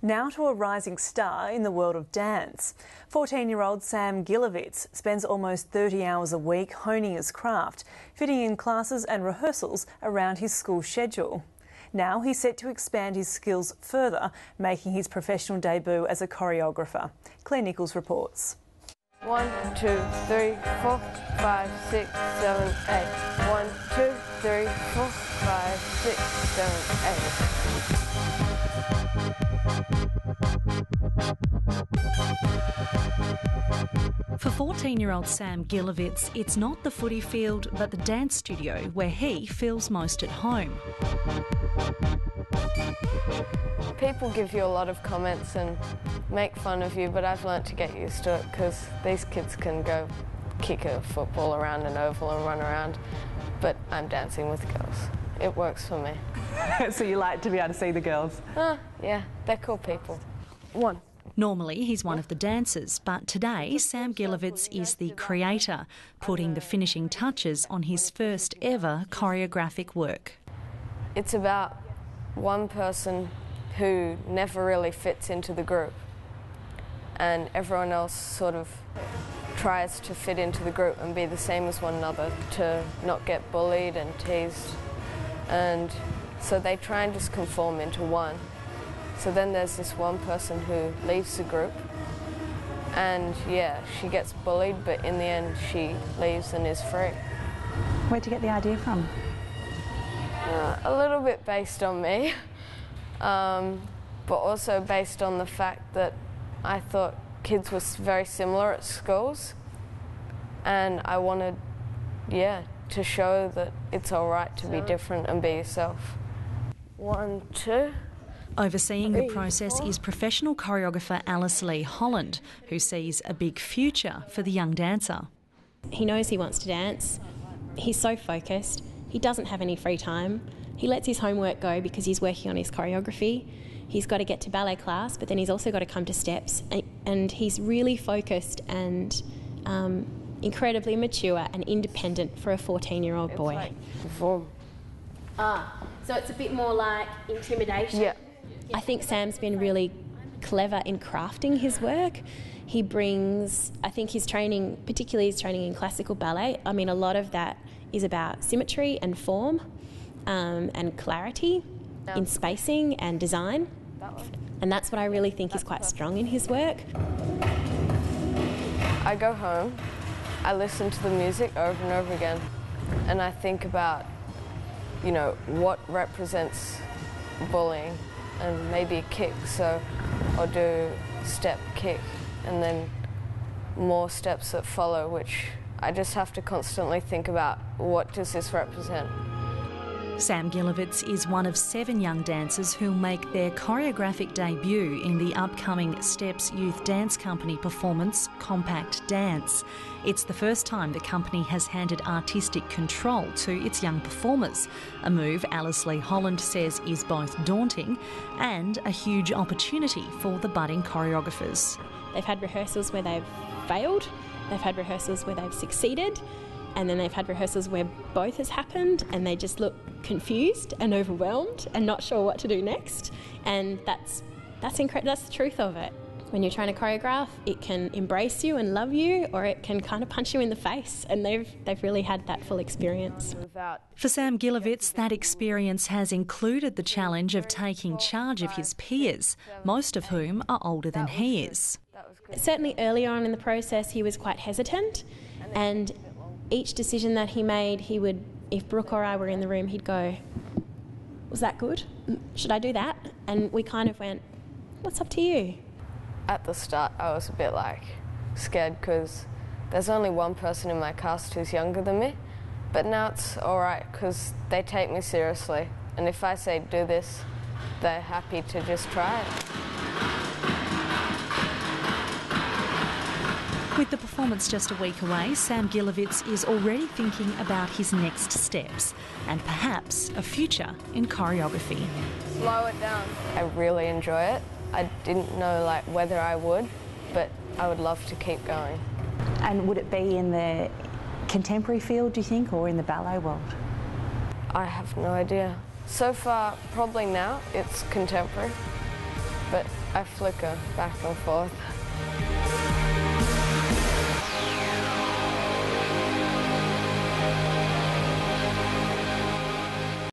Now to a rising star in the world of dance. 14-year-old Sam Gilovitz spends almost 30 hours a week honing his craft, fitting in classes and rehearsals around his school schedule. Now he's set to expand his skills further, making his professional debut as a choreographer. Claire Nichols reports. 1, 2, 3, 4, 5, 6, 7, 8. 1, 2, 3, 4, 5, 6, 7, 8. For 14-year-old Sam Gilovitz, it's not the footy field but the dance studio where he feels most at home. People give you a lot of comments and make fun of you, but I've learnt to get used to it because these kids can go kick a football around an oval and run around, but I'm dancing with girls. It works for me. So you like to be able to see the girls? Yeah, they're cool people. 1. Normally he's one of the dancers, but today Sam Gilovitz is the creator, putting the finishing touches on his first ever choreographic work. It's about one person who never really fits into the group, and everyone else sort of tries to fit into the group and be the same as one another to not get bullied and teased, and so they try and just conform into one. So then there's this one person who leaves the group, and yeah, she gets bullied, but in the end she leaves and is free. Where'd you get the idea from? A little bit based on me, but also based on the fact that I thought kids were very similar at schools, and I wanted, to show that it's all right to be different and be yourself. 1, 2. Overseeing the process is professional choreographer Alice Lee Holland, who sees a big future for the young dancer. He knows he wants to dance. He's so focused. He doesn't have any free time. He lets his homework go because he's working on his choreography. He's got to get to ballet class, but then he's also got to come to steps. And he's really focused and incredibly mature and independent for a 14-year-old boy. Like perform. So it's a bit more like intimidation? Yeah. I think Sam's been really clever in crafting his work. He brings, I think his training, particularly his training in classical ballet, I mean, a lot of that is about symmetry and form and clarity in spacing and design. And that's what I really think is quite strong in his work. I go home, I listen to the music over and over again, and I think about, what represents bullying, and maybe a kick, so I'll do step, kick, and then more steps that follow, which I just have to constantly think about, what does this represent? Sam Gilovitz is one of 7 young dancers who'll make their choreographic debut in the upcoming Steps Youth Dance Company performance, Compact Dance. It's the first time the company has handed artistic control to its young performers, a move Alice Lee Holland says is both daunting and a huge opportunity for the budding choreographers. They've had rehearsals where they've failed, they've had rehearsals where they've succeeded, and then they've had rehearsals where both has happened and they just look confused and overwhelmed and not sure what to do next. And that's incredible. That's the truth of it. When you're trying to choreograph, it can embrace you and love you, or it can kind of punch you in the face, and they've really had that full experience. For Sam Gilovitz, that experience has included the challenge of taking charge of his peers, most of whom are older than he is. Certainly early on in the process he was quite hesitant, and each decision that he made, he would, if Brooke or I were in the room, he'd go, "Was that good? Should I do that?" And we kind of went, "What's up to you?" At the start I was a bit scared because there's only one person in my cast who's younger than me, but now it's alright because they take me seriously, and if I say do this, they're happy to just try it. With the performance just a week away, Sam Gilovitz is already thinking about his next steps and perhaps a future in choreography. Slow it down. I really enjoy it. I didn't know whether I would, but I would love to keep going. And would it be in the contemporary field, do you think, or in the ballet world? I have no idea. So far, probably now, it's contemporary. but I flicker back and forth.